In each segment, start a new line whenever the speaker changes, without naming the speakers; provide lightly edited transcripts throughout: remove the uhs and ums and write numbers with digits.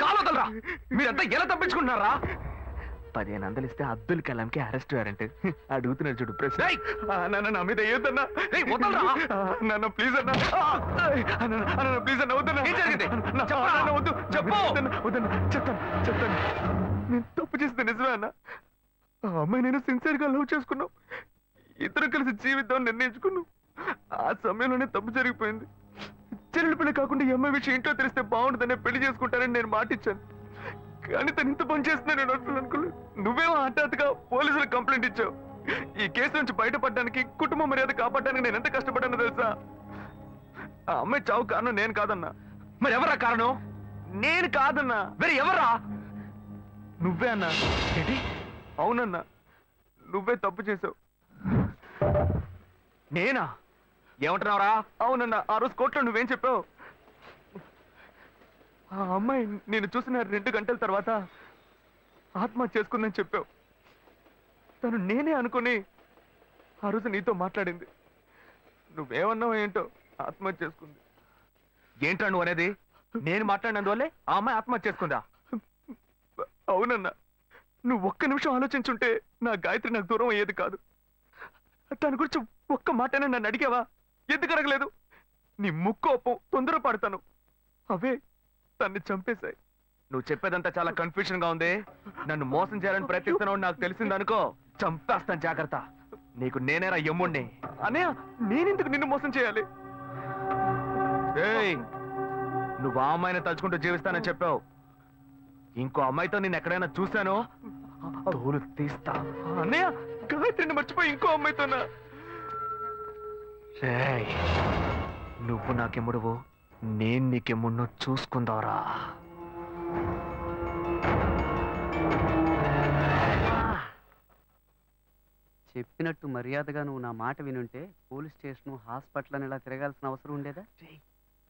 కాలొదలరా. మీరంతా ఎలా తప్పించుకుంటున్నారా? 1500 ఇస్తే అబ్దుల్ కలాంకి అరెస్ట్ వారెంట్. అడుగుతున్నాడు చూడు ప్రశ్న. నా మీద ఏదన్నా నన్ను ప్లీజ్ అన్నా, ప్లీజ్ అన్న వద్దన్నా. వద్దు వద్దన్నా, చెప్తాను. నేను తప్పు చేస్తే నిజమే అన్న. ఆ అమ్మాయి నేను సిన్సియర్ గా లవ్ చేసుకున్నాం. ఇద్దరు కలిసి జీవితం నిర్ణయించుకున్నాం. ఆ సమయంలోనే తప్పు జరిగిపోయింది. చెల్లెలు పిల్ల కాకుండా ఈ అమ్మాయి విషయం ఇంట్లో తెలిస్తే బాగుంటుందనే పెళ్లి చేసుకుంటానని నేను మాటిచ్చాను. కానీ తను ఇంత పని చేస్తున్నా నేను అసలు అనుకోలేదు. నువ్వేమో హఠాత్తుగా పోలీసులకు కంప్లైంట్ ఇచ్చావు. ఈ కేసు నుంచి బయటపడడానికి, కుటుంబ మర్యాద కాపాడడానికి నేను ఎంత కష్టపడ్డానో తెలుసా? ఆ అమ్మాయి చావు కారణం నేను కాదన్నా. మరి ఎవరా కారణం? నేను కాదన్నా. వేరే ఎవరా? నువ్వే అన్నా. ఏంటి? అవునన్నా, నువ్వే తప్పు చేసావు. నేనా? ఏమంటున్నావురా? అవునన్నా, ఆ రోజు కోర్టులో నువ్వేం చెప్పావు? ఆ అమ్మాయి నేను చూసిన 2 గంటల తర్వాత ఆత్మహత్య చేసుకుందని చెప్పావు. తను నేనే అనుకుని ఆ రోజు నీతో మాట్లాడింది. నువ్వేమన్నావు ఏంటో, ఆత్మహత్య చేసుకుంది. ఏంట్రా నువ్వు అనేది? నేను మాట్లాడినందువల్లే ఆ అమ్మాయి ఆత్మహత్య చేసుకుందా? అవునన్నా, నువ్వు ఒక్క నిమిషం ఆలోచించుంటే నా గాయత్రి నాకు దూరం అయ్యేది కాదు. దాని గురించి ఒక్క మాటనే నన్ను అడిగావా? ఎందుకు అడగలేదు? నీ ముక్కోపం, తొందరపడతాను అవే తన్ని చంపేశాయి. నువ్వు చెప్పేదంతా చాలా కన్ఫ్యూజన్ గా ఉంది. నన్ను మోసం చేయాలని ప్రయత్నిస్తున్నావు నాకు తెలిసిందనుకో, చంపేస్తాను. జాగ్రత్త. నీకు నేనేరా యమ్ముణ్ణి. అనే నేనెందుకు నిన్ను మోసం చేయాలి? నువ్వు ఆ అమ్మాయిని తలుచుకుంటూ జీవిస్తానని చెప్పావు. ఇంకో అమ్మాయితో నేను ఎక్కడైనా చూశానో తోలు తీస్తా. అన్నయ్య, గాయత్రిని మర్చిపోయి ఇంకో అమ్మాయితోనా? నువ్వు నాకెమ్ముడువు, నేను నీకెమ్ముడినో చూసుకుందావరా.
చెప్పినట్టు మర్యాదగా నువ్వు నా మాట వినుంటే పోలీస్ స్టేషన్, హాస్పిటల్ అని ఇలా తిరగాల్సిన అవసరం ఉండేదా?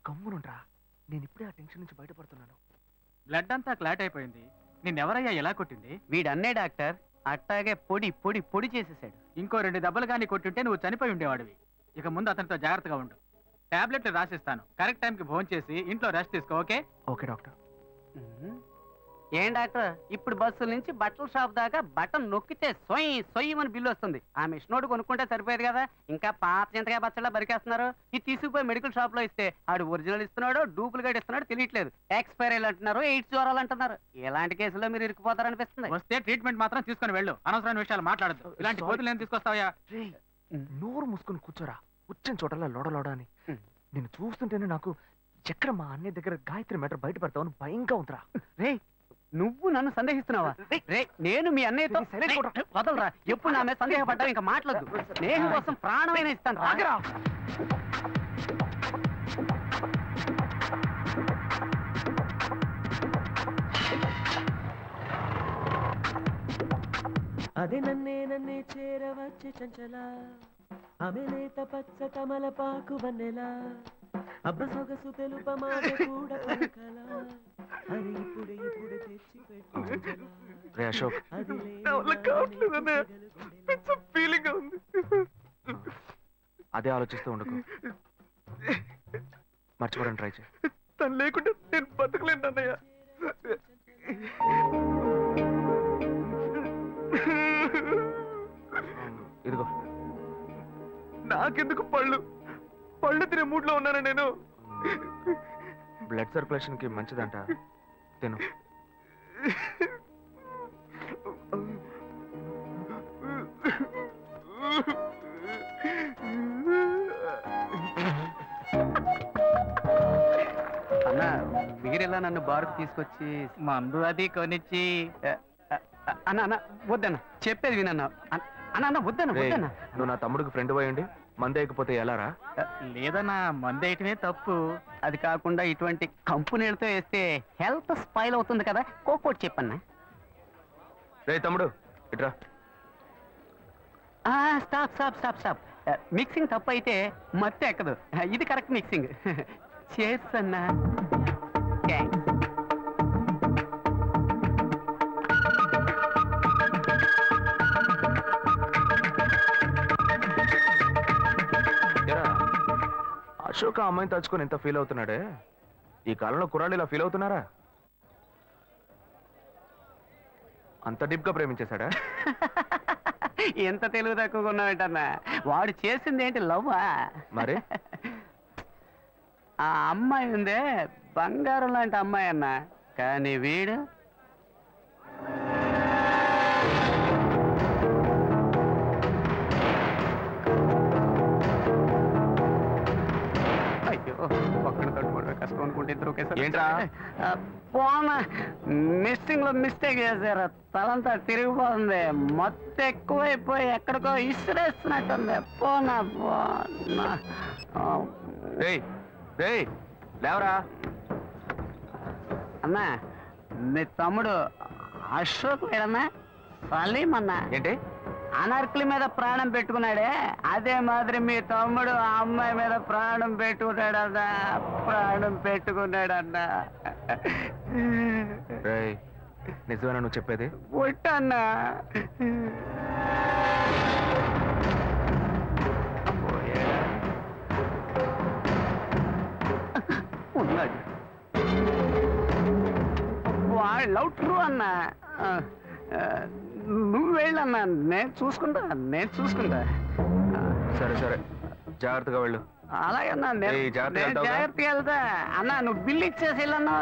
కమ్మునుండ్రా, నేను ఇప్పుడే ఆ టెన్షన్ నుంచి బయటపడుతున్నాను.
బ్లడ్ అంతా క్లాట్ అయిపోయింది. నిన్నెవరయ్యా ఎలా కొట్టింది?
వీడన్నే డాక్టర్ అట్టాగే పొడి పొడి పొడి చేసేసాడు.
ఇంకో 2 దెబ్బలు కానీ కొట్టుంటే నువ్వు చనిపోయి ఉండేవాడివి. ఇక ముందు అతనితో జాగ్రత్తగా ఉండు. టాబ్లెట్లు రాసిస్తాను. కరెక్ట్ టైంకి భోజనం చేసి ఇంట్లో రెస్ట్ తీసుకో. ఓకే?
Okay doctor.
ఏం డాక్టర్, ఇప్పుడు బస్సుల నుంచి బట్టల షాప్ దాకా బటన్ నొక్కితే సొయ్యి సొయ్యమని బిల్లు వస్తుంది. ఆ మిషనోడు కొనుక్కుంటే సరిపోయేది కదా. ఇంకా పాత చింతకాయ బచ్చలా బరికేస్తున్నారు. ఇది తీసుకుపోయి మెడికల్ షాప్ లో ఇస్తే ఆడు ఒరిజినల్ ఇస్తున్నాడో డూప్లికేట్ ఇస్తున్నాడో తెలియట్లేదు. ఎక్స్పైరీలు అంటున్నారు, ఎయిడ్స్ జ్వరాలు అంటున్నారు. ఇలాంటి కేసులో మీరు ఇరుక్కుపోతారనిపిస్తుంది.
వస్తే ట్రీట్మెంట్ మాత్రం తీసుకొని వెళ్ళు. అనవసరమైన విషయాలు మాట్లాడద్దు. ఇలాంటి కోతులు ఏం తీసుకొస్తావా?
నోరు మూసుకొని కూర్చోరా. వచ్చిన చోటలా లోడ అని. నేను చూస్తుంటేనే నాకు ఎక్కడ మా అన్నయ్య దగ్గర గాయత్రి మ్యాటర్ బయటపడతావని భయంగా ఉందిరా.
రే, నువ్వు నన్ను సందేహిస్తున్నావా? రే, నేను మీ అన్నయ్యతో వదలరా. ఎప్పుడు నా మీద సందేహపడ్డావు? ఇంకా మాట్లాడదు. స్నేహం కోసం ప్రాణమైన ఇస్తాను.
ఆగరా.
అదే నన్నే చేరవచ్చే చంచల, ఆమె లేత పచ్చ కమలపాకు వన్నెల, అబ్బ సొగసు తెలుప మాట కూడా పలకల, అది ఇప్పుడే తెచ్చి పెట్టు
అశోక్, అదే ఆలోచిస్తూ ఉండకు. మర్చిపోవడానికి ట్రై చేయి.
తను లేకుంటే నేను బతకలేను అన్నయ్య.
ఇదిగో.
నాకెందుకు పళ్ళు తినే మూడ్లో ఉన్నాను నేను.
బ్లడ్ సర్క్యులేషన్ కి మంచిదంట, తిను.
అన్న, మీరెలా నన్ను బారుకు తీసుకొచ్చి
మందు అది కొనిచ్చి
అన్న వద్దన్న, చెప్పేది వినన్నా. అన్న వద్దన్న.
నువ్వు నా తమ్ముడికి ఫ్రెండ్ పోయండి, మందేయకపోతే ఎలారా?
లేదన్నా, మందేయటమే తప్పు.
అది కాకుండా ఇటువంటి కంపెనీలతో వేస్తే హెల్త్ స్పాయిల్ అవుతుంది కదా. కోకోట్ చెప్పన్నా.
రే తమ్ముడు, ఇట్రా.
స్టాప్. మిక్సింగ్ తప్పు అయితే మత్తు ఎక్కదు. ఇది కరెక్ట్ మిక్సింగ్. చేర్స్ అన్నా.
అశోక్ ఆ అమ్మాయిని తలుచుకొని ఎంత ఫీల్ అవుతున్నాడే. ఈ కాలంలో కుర్రాళ్ళు ఇలా ఫీల్ అవుతున్నారా? అంత డీప్ గా ప్రేమించేశాడా?
ఎంత తెలివి తక్కువగా ఉన్నావేంటన్నా? వాడు చేసింది ఏంటి లవ్వా?
మరి
ఆ అమ్మాయి ఉందే బంగారం లాంటి అమ్మాయి అన్న, కానీ వీడు అయ్యో ఒక్కడి తోటి కష్టం అనుకుంటే ఇద్దరు ఒకేసారి
ఏంట్రా?
పోనా మిస్సింగ్ లో మిస్టేక్ చేశారు, తలంతా తిరిగిపోతుంది, మొత్తం ఎక్కువైపోయి ఎక్కడికో ఇసిరేస్తున్నట్టుంది. పోనా పోనా
రేయ్ రేయ్ లేవరా.
అన్నా మీ తమ్ముడు అశోక్ లేడన్నా? సలీం అన్నా
ఏంటి?
అనార్కలి మీద ప్రాణం పెట్టుకున్నాడే, అదే మాదిరి మీ తమ్ముడు ఆ అమ్మాయి మీద ప్రాణం పెట్టుకున్నాడన్నా, ప్రాణం పెట్టుకున్నాడన్నా.
రేయ్ నిజమేనా నువ్వు చెప్పేది?
పుట్టన్నా ఉన్నాడు, వాళ్ళు ట్రూ అన్నా. నువ్వు వెళ్ళన్నా, నేను చూసుకుంటా, నేను చూసుకుంటా.
సరే సరే జాగ్రత్తగా వెళ్ళు.
అలాగన్నా నేను
ఏయ్, జాగ్రత్తగా
నేను
వెళ్తావుగా?
జాగ్రత్తగా వెళ్తా అన్నా. నువ్వు బిల్లు ఇచ్చేసి వెళ్ళన్నా.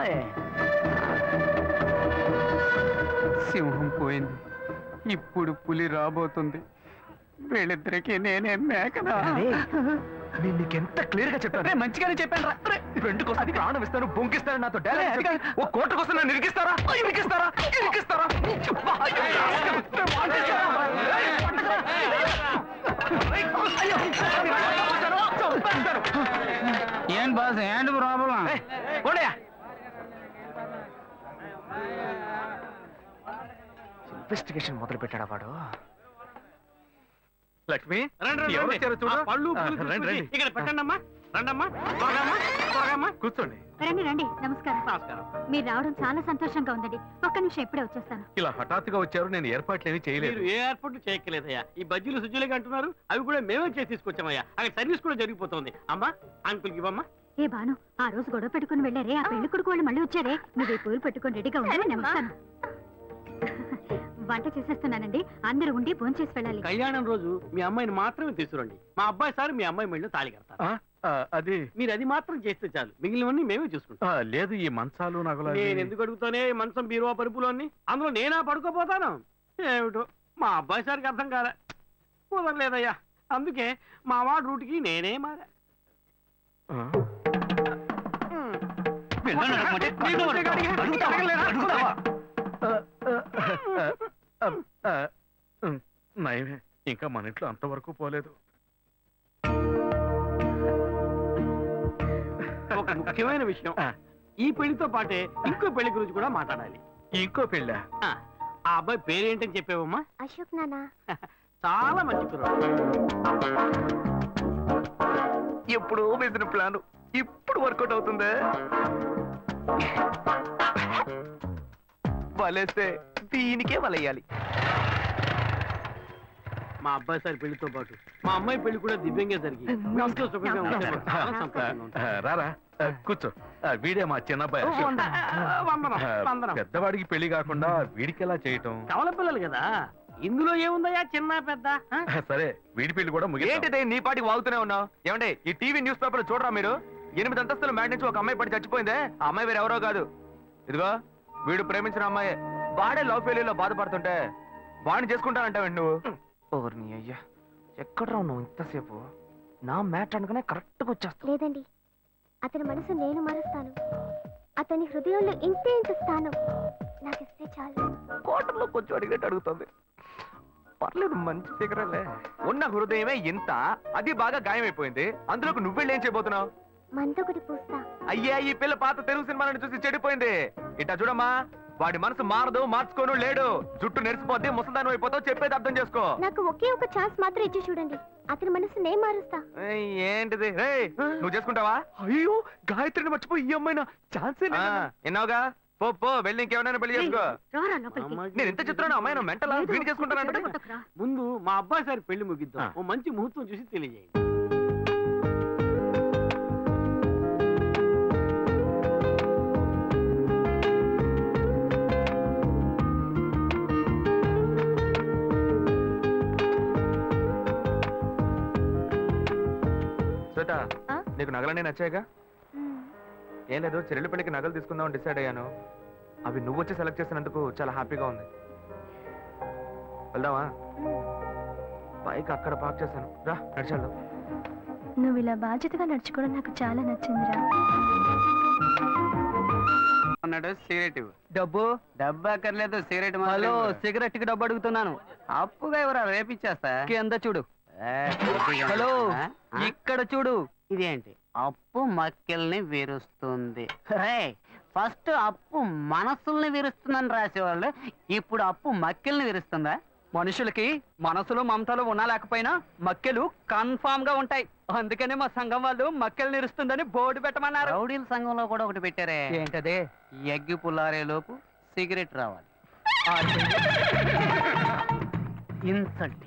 సింహం పోయింది, ఇప్పుడు పులి రాబోతుంది. వీళ్ళిద్దరికి నేనే మేకనా?
నేను నీకెంత క్లియర్ గా చెప్పాను.
మంచిగానే చెప్పాను రా.
ఫ్రెండ్ కోసం ప్రాణం ఇస్తాను, బొంకిస్తాను, నాతో డైలాగ్ చెప్పి ఓ కోట కోసం నన్ను ఇరికిస్తారా? ఇరికిస్తారా? ఇరికిస్తారా? అబ్బా,
ఏం బాస్ ఏంటి ప్రాబ్లం?
ఇన్వెస్టిగేషన్ మొదలు పెట్టాడా వాడు?
లక్ష్మి
రండి,
ఎవరు
రండి.
వచ్చారో చూడు.
ఆ పళ్ళు, పూలు
రండి,
తీసుకొచ్చి
రండి.
ఇక్కడ పెట్టండమ్మా. రండమ్మా, త్వరగా అమ్మా, త్వరగా అమ్మా.
కూర్చోండి.
రండి రండి, నమస్కారం.
నమస్కారం.
మీరు రావడం చాలా సంతోషంగా ఉందండి. ఒక్క నిమిషం ఇప్పుడే వచ్చేస్తాను.
ఇలా హఠాత్తుగా వచ్చారు, నేను ఏర్పాట్లేమీ చేయలేదు.
మీరు ఏ ఏర్పాటు చేయక్కర్లేదయ్యా. ఈ బజ్జీలు సుజ్జులుగా అంటున్నారు, అవి కూడా మేమే చేసి తీసుకొచ్చామయ్యా. అక్కడ సర్వీస్ కూడా జరిగిపోతుంది. అమ్మా అంకుల్కి ఇవ్వమ్మా.
ఏ బాను, ఆ రోజు గొడవ పెట్టుకుని వెళ్ళారే, ఆ పెళ్లి కొడుకు వాళ్ళు మళ్ళీ వచ్చారే. మీరు ఈ పూలు పెట్టుకుని రెడీగా ఉండాలి, నేను వస్తాను. వంట చేసేస్తున్నానండి, అందరూ ఉండి భోంచేసి వెళ్ళాలి.
కళ్యాణం రోజు మీ అమ్మాయిని మాత్రమే తీసుకురండి. మా అబ్బాయి సార్ మీ అమ్మాయి మెళ్ళో తాళి కడతారు.
అది
మీరు అది మాత్రం చేస్తే చాలు, మిగిలినవన్నీ మేమే చూసుకుంటాం.
లేదు, ఈ మంచాలు నగలు అవి-
నేను ఎందుకు అడుగుతానే మంచం బీరువా పరుపులు అన్ని, అందులో నేనా పడుకోపోతాను? ఏమిటో మా అబ్బాయి సార్కి అర్థం కాలే, కుదరలేదయ్యా. అందుకే మా వాడు రూట్కి నేనే మారా.
ఆ?
నీకు వచ్చే కాడికి అడగలేదా?
నయమే, ఇంకా మన ఇంట్లో అంతవరకు పోలేదు.
ఒక ముఖ్యమైన విషయం, ఈ పెళ్లితో పాటే ఇంకో పెళ్లి గురించి కూడా మాట్లాడాలి.
ఇంకో పెళ్ళ?
ఆ అబ్బాయి పేరేంటని చెప్పావమ్మా?
అశోక్ నానా.
చాలా మంచి కుర్రాడు.
ఎప్పుడు వేసిన ప్లాన్ ఇప్పుడు వర్కౌట్ అవుతుందే. వలేస్తే దీనికే వలయ్యాలి.
మా అబ్బాయి సార్ పెళ్లితో పాటు మా అమ్మాయి పెళ్లి కూడా దివ్యంగా జరిగి మీ ఇంట్లో సుఖంగా ఉంటే మాకు చాలా సంతోషంగా ఉంటుంది.
రారా, కూర్చో. వీడే మా చిన్నబ్బాయి అశోక్.
వందనం, వందనం.
పెద్దవాడికి పెళ్లి కాకుండా వీడికి ఎలా చేయటం?
కవల పిల్లలు కదా, ఇందులో ఏముందయ్యా చిన్న పెద్ద?
సరే, వీడి పెళ్లి కూడా ముగిస్తాం.
ఏంటిదే నీ పాటికి వాగుతూనే ఉన్నావు? ఏమంటే ఈ టీవీ న్యూస్ పేపర్ చూడరా మీరు? 8 అంతస్తుల మ్యాట్ నుంచి ఒక అమ్మాయి పడి చచ్చిపోయిందే. ఆ అమ్మాయి వేరెవరో కాదు, ఇదిగో వీడు ప్రేమించిన అమ్మాయి. వాడే లవ్ ఫెయిల్యూర్ లో బాధపడుతుంటే వాడిని చేసుకుంటానంటావు నువ్వు? ఓర్ని అయ్యా, ఎక్కడ నువ్వు ఇంతసేపు? నా మ్యాట్ అనుకునే కరెక్ట్ గా వచ్చేస్తా.
లేదండి, అతని మనసు నేను మారుస్తాను. అతని హృదయంలో ఇంతే ఇంత స్థానం నాకిస్తే చాలు.
కోటర్లో కొంచెం అడిగినట్టు అడుగుతుంది. పర్లేదు, మంచి ఫిగరలే. ఉన్న హృదయమే ఇంత, అది బాగా గాయమైపోయింది. అందులోకి నువ్వెళ్ళేం చేయబోతున్నావు?
మందొకటి పూస్తా.
అయ్యా, ఈ పిల్ల పాత తెలుగు సినిమాలను చూసి చెడిపోయింది. ఇట్టా చూడమ్మా, వాడి మనసు మారదు, మార్చుకోను లేడు. జుట్టు నెరిసిపోద్ది, ముసల్దానం అయిపోతావు. చెప్పేది అర్థం చేసుకో.
నాకు ఒకే ఒక ఛాన్స్ మాత్రం ఇచ్చి చూడండి, అతని మనసు నేను మారుస్తా.
ఏయ్, ఏంటిది? రేయ్, నువ్వు చేసుకుంటావా? అయ్యో, గాయత్రిని మర్చిపోయి ఈ అమ్మాయినా ఛాన్సే ఎన్నావుగా. పో పో, వెళ్ళి ఇంకెవరైనా పెళ్లి చేసుకో.
రారా లోపలికి.
అమ్మాయికి
నేను ఎంత చెప్తున్నాను, అమ్మాయి మెంటలా
ఏదో
వీడి చేసుకుంటానంటే?
కొట్టకురా.
ముందు మా అబ్బాయి సార్ పెళ్లి ముగిద్దాం, ఓ మంచి ముహూర్తం చూసి తెలియజేయండి.
శ్వేత
ఆ?
నీకు నగలన్నీ నచ్చాయిగా
మ్మ్.
ఏం లేదు చెల్లెలి పెళ్లికి నగలు తీసుకుందామని డిసైడ్ అయ్యాను అవి నువ్వు వచ్చి సెలెక్ట్ చేసినందుకు చాలా హ్యాపీగా ఉంది వెళ్దామా బైక్ అక్కడ పార్క్ చేశాను రా నడిచాడు
నువ్వు ఇలా బాధ్యతగా నడుచుకోవడం నాకు చాలా నచ్చిందిరా.
అన్నాడు సిగరెట్
డబ్బు
డబ్బు అక్కర్లేదు సిగరెట్
హలో సిగరెట్ కి డబ్బు అడుగుతున్నాను
అప్పుగా ఎవరా రేపిచ్చేస్తా
కింద చూడు
ఏ,
హలో
ఆ? ఆ?
ఇక్కడ చూడు
ఇదేంటి అప్పు మక్కెల్ని విరుస్తుంది ఫస్ట్ అప్పు మనసుల్ని విరుస్తుందని రాసేవాళ్ళు ఇప్పుడు అప్పు మక్కెల్ని విరుస్తుందా?
మనుషులకి మనసులో మమతలు ఉన్నా లేకపోయినా మక్కెలు కన్ఫామ్ గా ఉంటాయి అందుకనే మా సంఘం వాళ్ళు మక్కెలు నిరుస్తుందని బోర్డు పెట్టమన్నారు
రౌడీల సంఘంలో కూడా ఒకటి పెట్టారే
ఏంటదే
ఎగ్గి పుల్లారే లోపు సిగరెట్ రావాలి ఇన్సల్టింగ్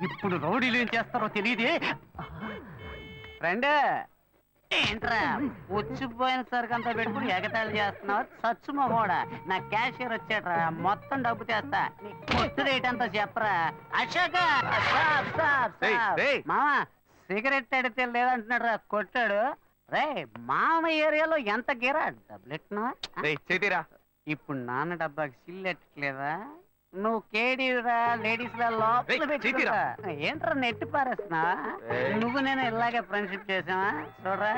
ఇప్పుడు రౌడీలు ఏం చేస్తారో తెలియదే ఫ్రెండ్ ఏంట్రా వచ్చిపోయిన సరికంతా పెట్టుకుని ఎగతాళి చేస్తున్నావు సచ్చు మొహోడా నా క్యాషియర్ వచ్చాడ్రా మొత్తం డబ్బు చేస్తా నీ కొట్టు రేట్ అంతా చెప్పరా అశోక మామ సిగరెట్ అడితే లేదంటున్నాడు రా కొట్టాడు రే మామ ఏరియాలో ఎంత గిరా డబ్బులెట్టినా
చేతిరా
ఇప్పుడు నాన్న డబ్బాకి సిల్లెట్టలేదా నువ్వు కేడీరా లేడీస్ లా లోపల
ఏయ్,
పెట్టుకుంటా. ఏంట్రా నెట్టి పారేస్తున్నా
ఏయ్.
నువ్వు నేను ఇలాగే ఫ్రెండ్షిప్ చేసావా చూడరా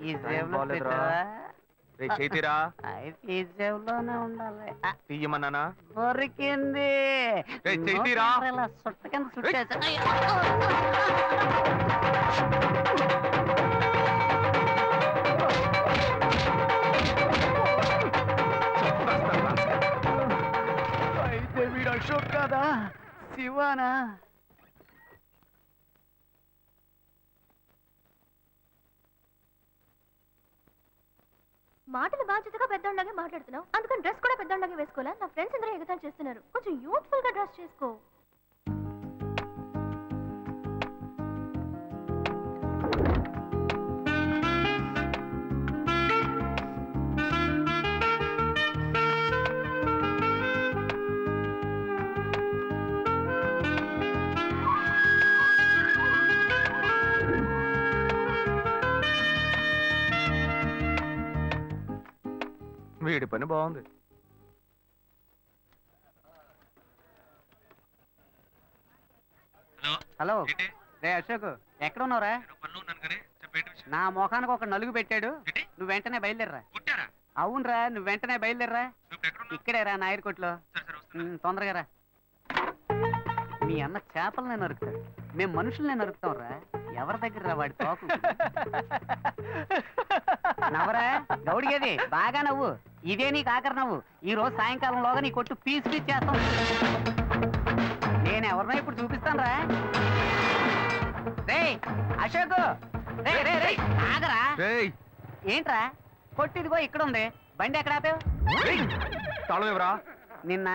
ఈ జేబులో
బాలేదురా.
పెట్టావా
చేతిరా
అయితే ఈ జేబులోనే ఉండాలి
తీయమన్నానా
దొరికింది
ఏయ్, చెయ్యిరా.
నోట్లో ఇలా సుట్ట కింద సుట్టేసా. అయ్యో. అయితే వీడు అశోక్ కాదా శివానా
మాటలు బాధ్యతగా పెద్దోళ్ళలాగే మాట్లాడుతున్నావు అందుకని డ్రెస్ కూడా పెద్దోళ్ళలాగే వేసుకోవాలా? నా ఫ్రెండ్స్ అందరూ ఎగతాలు చేస్తున్నారు కొంచెం యూత్ఫుల్ గా డ్రెస్ చేసుకో.
వీడి పని బాగుంది
హలో రే అశోక్ ఎక్కడ ఉన్నావురా నా ముఖానికి ఒక నలుగు పెట్టాడు నువ్వు వెంటనే బయలుదేరరా అవునరా నువ్వు వెంటనే బయలుదేరరా ఇక్కడే రా నాయర్కోట్లో తొందరగా రా మీ అన్న చేపలనే నరుకుతాడు మేము మనుషుల్నే నరుకుతాం రా ఎవరి దగ్గర రా వాడి తోకు నవ్వరా గౌడిగేది బాగా నవ్వు ఇదే నీకు ఆఖరి నవ్వు ఈ రోజు సాయంకాలంలోగా నీ కొట్టు పీస్ పీస్ చేస్తాం నేను ఎవరినో ఇప్పుడు చూపిస్తాను రా రే అశోక్ రే రే రే ఆగరా
రేయ్
ఏంట్రా కొట్టిదిగో ఇక్కడ ఉంది బండి ఎక్కడ ఆపావు
తాళం ఎవరా
నిన్న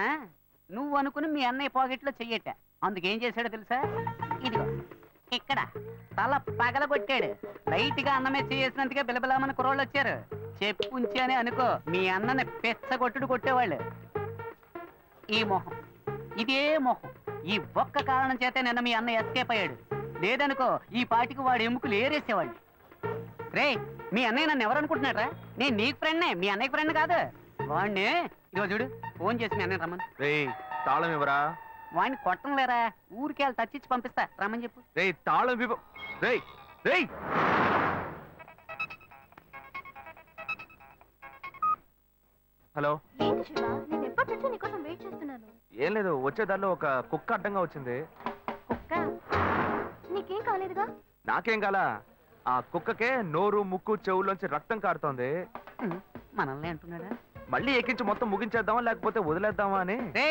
నువ్వు అనుకుని మీ అన్నయ్య పాకెట్లో చెయ్యట అందుకేం చేశాడో తెలుసా ఇదిగో ఇక్కడ తల పగలగొట్టాడు లైట్ గా అన్నమే చేసినందుకే బిలబిలామని కుర్రోళ్ళు వచ్చారు చెప్పుంచి అని అనుకో మీ అన్నని పెచ్చగొట్టుడు కొట్టేవాళ్ళు ఈ మొహం ఇదే మొహం ఈ ఒక్క కారణం చేతే నిన్న మీ అన్న ఎస్కేప్ అయ్యాడు లేదనుకో ఈ పాటికి వాడు ఎముకలు ఏరేసేవాళ్ళు రే మీ అన్నయ్య నన్ను ఎవరు అనుకుంటున్నారా నేను నీకు ఫ్రెండ్నే మీ అన్నయ్య ఫ్రెండ్ కాదు వాడిని ఇదిగో చూడు ఫోన్ చేసి మీ అన్నయ్య రమ్మని
రేయ్ తాళం ఎవరా
వాడిని కొట్టం లేరా ఊరికి వెళ్ళి తచ్చిచ్చి పంపిస్తా రమ్మని చెప్పు
రేయ్ తాళం రేయ్ రేయ్ హలో
ఏంటి శివ నేను ఎప్పటి నుంచో నీకోసం వెయిట్ చేస్తున్నాను.
ఏం లేదు వచ్చే దారిలో ఒక కుక్క అడ్డంగా వచ్చింది
కుక్క నీకేం కాలేదుగా?
నాకేం కాలా ఆ కుక్కకే నోరు ముక్కు చెవుల్లోంచి రక్తం కారుతోంది
మనల్ని అంటున్నాడా
మళ్ళీ ఎక్కించి మొత్తం ముగించేద్దామా లేకపోతే వదిలేద్దామా అని
రే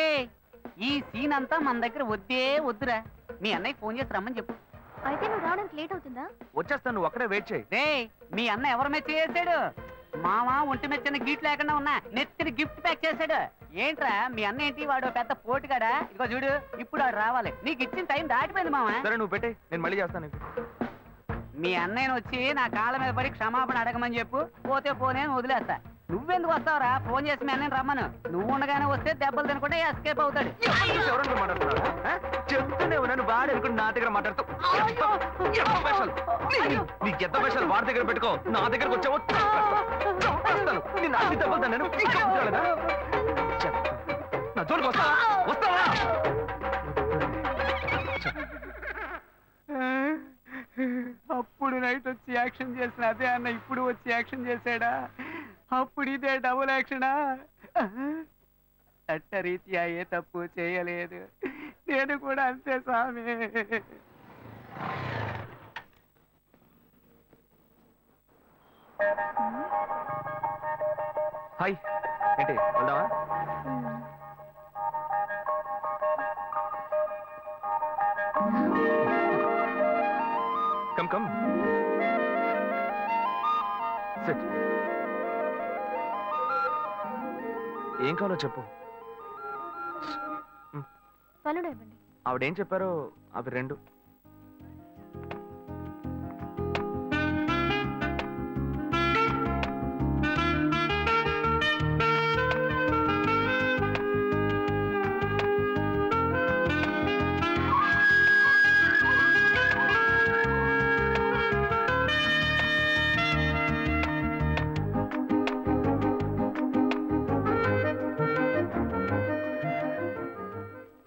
ఈ సీన్ అంతా మన దగ్గర వద్దే వద్దురా మీ అన్నయ్య ఫోన్ చేసి రమ్మని చెప్పు
అయితే నువ్వు రావడానికి లేట్ అవుతుందా?
వచ్చేస్తాను నువ్వు అక్కడే వెయిట్ చేయి
రే మీ అన్న ఎవరి మీద చేసాడు మామ ఒంటి మీద చిన్న గిఫ్ట్ లేకుండా ఉన్నా నెత్తిని గిఫ్ట్ ప్యాక్ చేశాడు ఏంట్రా మీ అన్న ఏంటి వాడు పెద్ద పోటుగాడా ఇదిగో చూడు ఇప్పుడు వాడు రావాలి నీకు ఇచ్చిన టైం దాటిపోయింది మామ
సరే నువ్వు పెట్టే నేను మళ్ళీ చేస్తాను నీకు
మీ అన్నయ్యను వచ్చి నా కాళ్ళ మీద పడి క్షమాపణ అడగమని చెప్పు పోతే పోనే అని వదిలేస్తా నువ్వెందుకు వస్తావురా ఫోన్ చేసి మీ అన్నయ్యని రమ్మను నువ్వు ఉండగానే వస్తే దెబ్బలు తినకుండా ఎస్కేప్ అవుతాడు
ఎవరన్నా మాట్లాడుతున్నాడు చెప్తూనే ఉన్నాను వాడు అనుకుని నా దగ్గర మాట్లాడుతూ ఎంత వేషాలు నీకు ఎంత వేషాలు వాడి దగ్గర పెట్టుకో నా దగ్గరకు వచ్చావో చంపేస్తాను నిన్ను అన్ని దెబ్బలు నేను నా జోలికి వస్తావా వస్తావా
అప్పుడు నైట్ వచ్చి యాక్షన్ చేసిన అదే అన్న ఇప్పుడు వచ్చి యాక్షన్ చేశాడా అప్పుడు ఇదే డబుల్ యాక్షనా చట్టరీత్యా ఏ తప్పు చేయలేదు నేను కూడా అంతే స్వామి
హాయ్ ఏంటి వెళ్దామా కమ్ కమ్ సెట్ ఏం కావాలో చెప్పు
పనులు ఇవ్వండి.
ఆవిడేం చెప్పారో అవి రెండు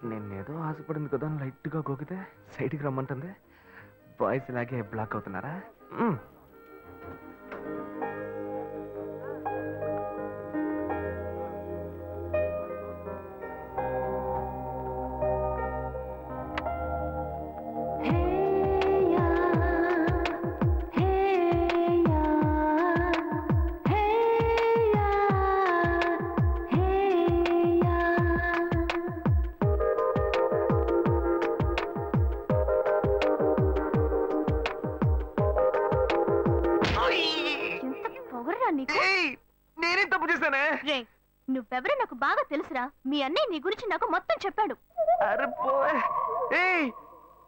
నేనేదో ఆశపడింది కదా లైట్ గా గోకితే సైడ్కి రమ్మంటుంది బాయ్స్ ఇలాగే బ్లాక్ అవుతున్నారా
ఎంత పొగరురా నీకు
నేనేం తప్పు చేశానే
రే నువ్వెవరో నాకు బాగా తెలుసురా మీ అన్నయ్య నీ గురించి నాకు మొత్తం చెప్పాడు
అరే పోయ్ ఏయ్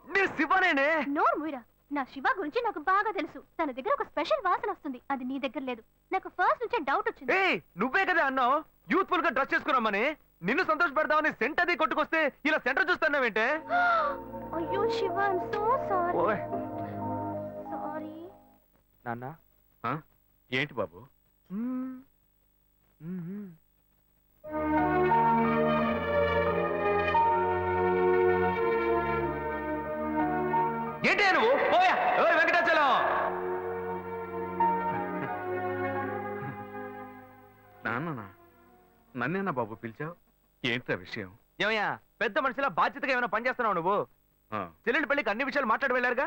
నేను శివనేనే
నోరు మూయరా నా శివ గురించి నాకు బాగా తెలుసు తన దగ్గర ఒక స్పెషల్ వాసన వస్తుంది అది నీ దగ్గర లేదు నాకు ఫస్ట్ నుంచే డౌట్ వచ్చింది
ఏయ్ నువ్వే కదా అన్నావు యూత్ఫుల్ గా డ్రెస్ చేసుకున్నామని నిన్ను సంతోష పెడదామని సెంట్ అది కొట్టుకొస్తే ఇలా సెంటర్ చూస్తున్నావేంటే
అయ్యో శివ ఐమ్ సో సారీ
ఓయ్
సారీ
నాన్న
ఏంటి బాబు
ఏంటి నువ్వు పోయా ఓయ్ వెంకటాచలం
నాన్న నన్నేనా బాబు పిలిచావు ఏంటా విషయం
ఏమయ్యా పెద్ద మనిషిలా బాధ్యతగా ఏమైనా పనిచేస్తున్నావు నువ్వు
ఆ,
చెల్లెలి పెళ్లికి అన్ని విషయాలు మాట్లాడి వెళ్ళారుగా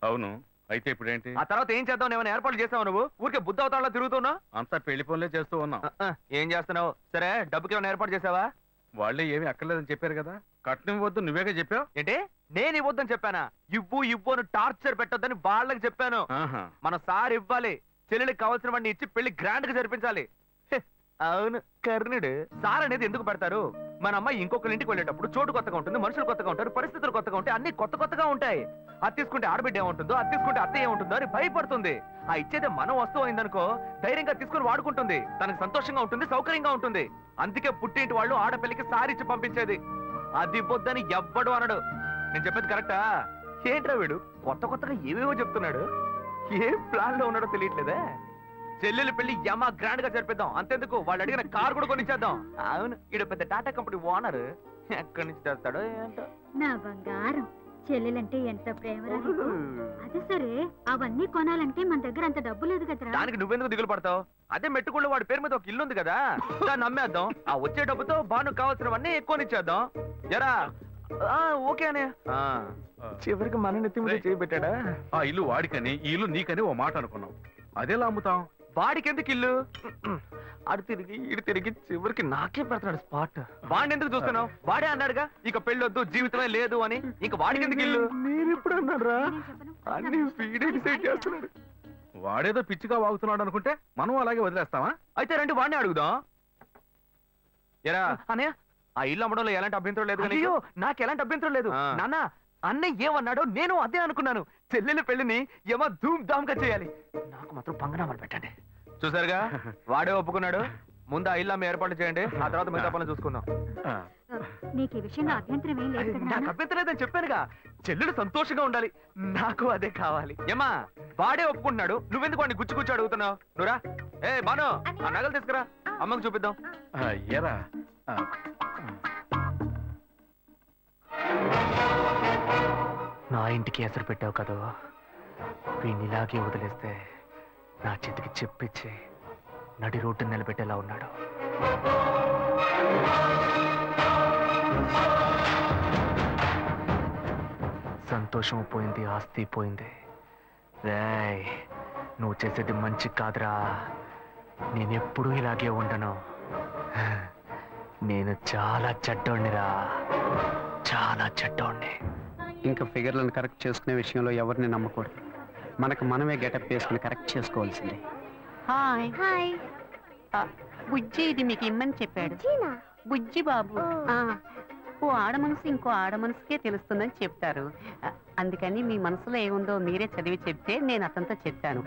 అవును అయితే ఇప్పుడేంటి
ఆ తర్వాత ఏం చేద్దాం ఏమైనా ఏర్పాట్లు చేస్తావు నువ్వు ఊరికే బుద్ధ అవతారంలో తిరుగుతున్నావు
అంతా పెళ్లి పనులే చేస్తూ ఉన్నాం
ఏం చేస్తున్నావు సరే డబ్బుకి ఏమైనా ఏర్పాటు చేసావా
వాళ్ళే ఏమీ అక్కర్లేదని చెప్పారు కదా కట్నం వద్దు నువ్వేగా చెప్పావు
ఏంటి నేను ఇవ్వద్దని చెప్పానా ఇవ్వు అని టార్చర్ పెట్టొద్దని వాళ్ళకి చెప్పాను
ఆహా.
మన సార్ ఇవ్వాలి చెల్లెలికి కావాల్సిన వాడిని ఇచ్చి పెళ్లి గ్రాండ్ గా జరిపించాలి హె, అవును కర్ణుడు సార్ అనేది ఎందుకు పెడతారు మన అమ్మాయి ఇంకొకరి ఇంటికి వెళ్ళేటప్పుడు చోటు కొత్తగా ఉంటుంది మనుషులు కొత్తగా ఉంటారు పరిస్థితులు కొత్తగా ఉంటాయి అన్ని కొత్త కొత్తగా ఉంటాయి అది తీసుకుంటే ఆడబిడ్డ ఏముంటుందో అది తీసుకుంటే అత్త ఏముంటుందో అని భయపడుతుంది ఆ ఇచ్చేదే మనం వస్తువు అయిందనుకో ధైర్యంగా తీసుకుని వాడుకుంటుంది తనకు సంతోషంగా ఉంటుంది సౌకర్యంగా ఉంటుంది అందుకే పుట్టింటి వాళ్ళు ఆడపిల్లకి సారిచ్చి పంపించేది అది ఇవ్వొద్దని ఎవ్వడు అనడు నేను చెప్పేది కరెక్టా ఏంట్రా వీడు కొత్త కొత్తగా ఏవేవో చెప్తున్నాడు ఏ ప్లాన్ లో ఉన్నాడో తెలియట్లేదే చెల్లెలు పెళ్లి యమా గ్రాండ్ గా జరిపిద్దాం అంతెందుకు వాళ్ళు అడిగిన కార్ కూడా కొనిచ్చేద్దాం అవును ఈడ పెద్ద టాటా కంపెనీ ఓనర్ ఎక్కడి నుంచి తెస్తాడో ఏంటో
నా బంగారం చెల్లెలంటే ఎంత ప్రేమరా నీకు? అది సరే అవన్నీ కొనాలంటే మన దగ్గర అంత డబ్బు లేదు కదరా
దానికి నువ్వెందుకు దిగులు పడతావు అదే మెట్టుకుళ్ళు వాడి పేరు మీద ఒక ఇల్లు ఉంది కదా దాన్ని అమ్మేద్దాం ఆ వచ్చే డబ్బుతో బాను కావాల్సినవన్నీ ఎక్కువనిచ్చేద్దాం ఎరా ఓకే అనే చివరికి మన నెత్తి మీద చేయబెట్టాడా
ఆ ఇల్లు వాడికని ఈ ఇల్లు నీకని ఓ మాట అనుకున్నాం అదేలా అమ్ముతాం
వాడికి ఎందుకు ఇల్లు అడు తిరిగి ఇడు తిరిగి చివరికి నాకే పెడతాడు స్పాట్ వాడిని ఎందుకు చూస్తున్నావు వాడే అన్నాడుగా ఇక పెళ్ళొద్దు జీవితమే లేదు అని ఇక వాడికి ఎందుకు ఇల్లు నేను ఇప్పుడు అన్నాడు అన్ని వీడే డిసైడ్ చేస్తున్నాడు
వాడేదో పిచ్చిగా వాగుతున్నాడు అనుకుంటే మనం అలాగే వదిలేస్తావా
అయితే రండి వాడిని అడుగుదాం ఎరా అనే ఆ ఇల్లు అమ్మడంలో ఎలాంటి అభ్యంతరం లేదు అయ్యో నాకు ఎలాంటి అభ్యంతరం లేదు నాన్న అన్నయ్య ఏమన్నాడో నేను అదే అనుకున్నాను చెల్లెల పెళ్లిని ఏమో ధూమ్ ధామ్ గా చేయాలి నాకు మాత్రం పంగనామాలు పెట్టండి చూసారుగా వాడే ఒప్పుకున్నాడు ముందు ఆ ఇల్లు అమ్మే ఏర్పాటు చేయండి, ఆ తర్వాత మిగతా పనులు చూసుకుందాం.
నీకు ఈ విషయంలో అభ్యంతరం ఏం లేదు కదా
నాకు
నాన్న?
అభ్యంతరం లేదని చెప్పానుగా, చెల్లెలు సంతోషంగా ఉండాలి, నాకు అదే కావాలి. ఏమా వాడే ఒప్పుకుంటున్నాడు, నువ్వెందుకు వాడిని గుచ్చి గుచ్చి అడుగుతున్నావు? నువ్వురా. ఏ బాను, ఆ నగలు తీసుకురా, అమ్మకు చూపిద్దాం.
ఏరా
నా ఇంటికి ఎసరు పెట్టావు కదా, వీడిని ఇలాగే వదిలేస్తే నా చేతికి చెప్పిచ్చి నడి రోడ్డు నిలబెట్టేలా ఉన్నాడు. సంతోషం పోయింది, ఆస్తి పోయింది. రేయ్, నువ్వు చేసేది మంచి కాదురా. నేనెప్పుడూ ఇలాగే ఉండను. నేను చాలా చెడ్డోణ్ణిరా, చాలా చెడ్డోణ్ణి.
ఇంకా ఫిగర్లను కరెక్ట్ చేసుకునే విషయంలో ఎవరిని నమ్మకూడదు. మనకు మనమే గెటప్ వేసుకుని కరెక్ట్ చేసుకోవాల్సిందే. Hi
hi.
బుజ్జి ఇది మీకు ఇమ్మని చెప్పాడు.
జీనా.
బుజ్జి బాబు.
ఓ.
ఓ ఆడ మనసు ఇంకో ఆడ మనసుకే తెలుస్తుందని చెప్తారు. అందుకని మీ మనసులో ఏముందో మీరే చదివి చెప్తే నేను అతనితో చెప్పాను.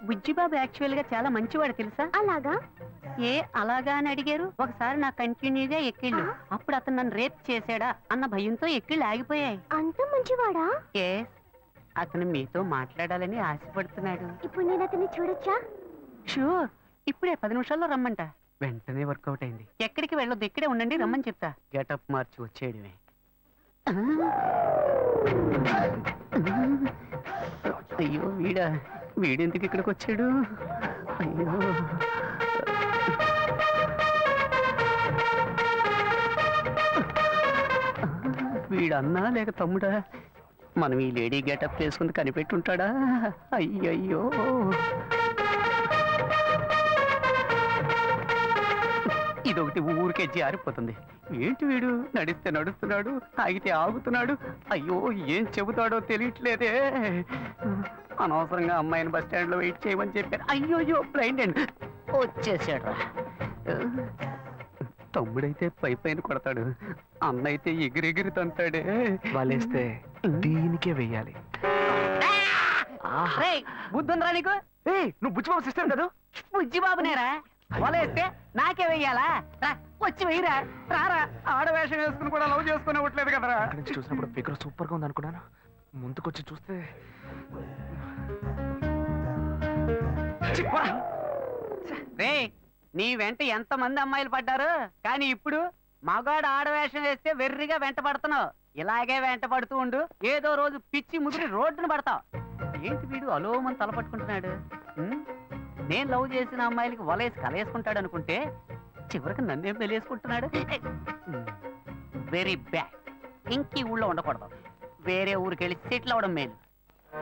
బుజ్జి బాబు యాక్చువల్ గా చాలా మంచివాడు తెలుసా?
అలాగా?
ఏ అలాగా అని అడిగారు. ఒకసారి నా కంటిన్యూగా ఎక్కిళ్ళు, అప్పుడు అతను నన్ను రేప్ చేశాడా అన్న భయంతో ఎక్కిళ్ళు ఆగిపోయాయి.
అంత మంచివాడా?
ఏ అతను మీతో మాట్లాడాలని ఆశపడుతున్నాడు.
ఇప్పుడు నేను అతన్ని చూడొచ్చా?
షూర్, ఇప్పుడే 10 నిమిషాల్లో రమ్మంట. వెంటనే వర్కౌట్ అయింది. ఎక్కడికి వెళ్ళొద్దు, ఇక్కడే ఉండండి, రమ్మని చెప్తా. గెటప్ మార్చి వచ్చేయడమే. అయ్యో వీడెందుకు ఇక్కడికి వచ్చాడు? అయ్యో వీడన్నా లేక తమ్ముడా? మనం ఈ లేడీ గెటప్ వేసుకుని కనిపెట్టుంటాడా? అయ్యయ్యో ఇదొకటి ఊరికే జారిపోతుంది. ఏంటి వీడు నడిస్తే నడుస్తున్నాడు, ఆగితే ఆగుతున్నాడు. అయ్యో ఏం చెబుతాడో తెలియట్లేదే. అనవసరంగా అమ్మాయిని బస్ స్టాండ్ లో వెయిట్ చేయమని చెప్పారు. అయ్యోయ్యో బ్లైండ్ అండ్ వచ్చేసాడు. తమ్ముడైతే పైన కొడతాడు, అన్నైతే ఎగిరెగిరి తంటాడే.
వాళ్ళేస్తే దీనికే వెయ్యాలి.
బుద్ధుందిరా నీకు?
నువ్వు బుచ్చిబాబు సిస్టర్ కదా?
బుజ్జి బాబునేరా వలేస్తే నాకే వెయ్యాలా? వచ్చి వెయ్యరా, రారా. ఆడవేషం వేసుకుని కూడా లవ్ చేసుకుని ఇవ్వట్లేదు కదరా.
అక్కడి నుంచి చూసినప్పుడు ఫిగర్ సూపర్ గా ఉంది అనుకున్నాను, ముందుకొచ్చి చూస్తే
రే నీ వెంట ఎంత మంది అమ్మాయిలు పడ్డారు, కానీ ఇప్పుడు మగాడు ఆడవేషం వేస్తే వెర్రిగా వెంట పడుతున్నావు. ఇలాగే వెంట పడుతూ ఉండు, ఏదో రోజు పిచ్చి ముదిరి రోడ్డును పడతావు. ఏంటి వీడు అలోమని తలపట్టుకుంటున్నాడు? నేను లవ్ చేసిన అమ్మాయిలకి వలేసి కలేసుకుంటాడు అనుకుంటే చివరికి నన్నేం తెలియసుకుంటున్నాడు. Very bad. ఇంకీ ఊళ్ళో ఉండకూడదు, వేరే ఊరికి వెళ్ళి సెటిల్ అవ్వడం మేలు.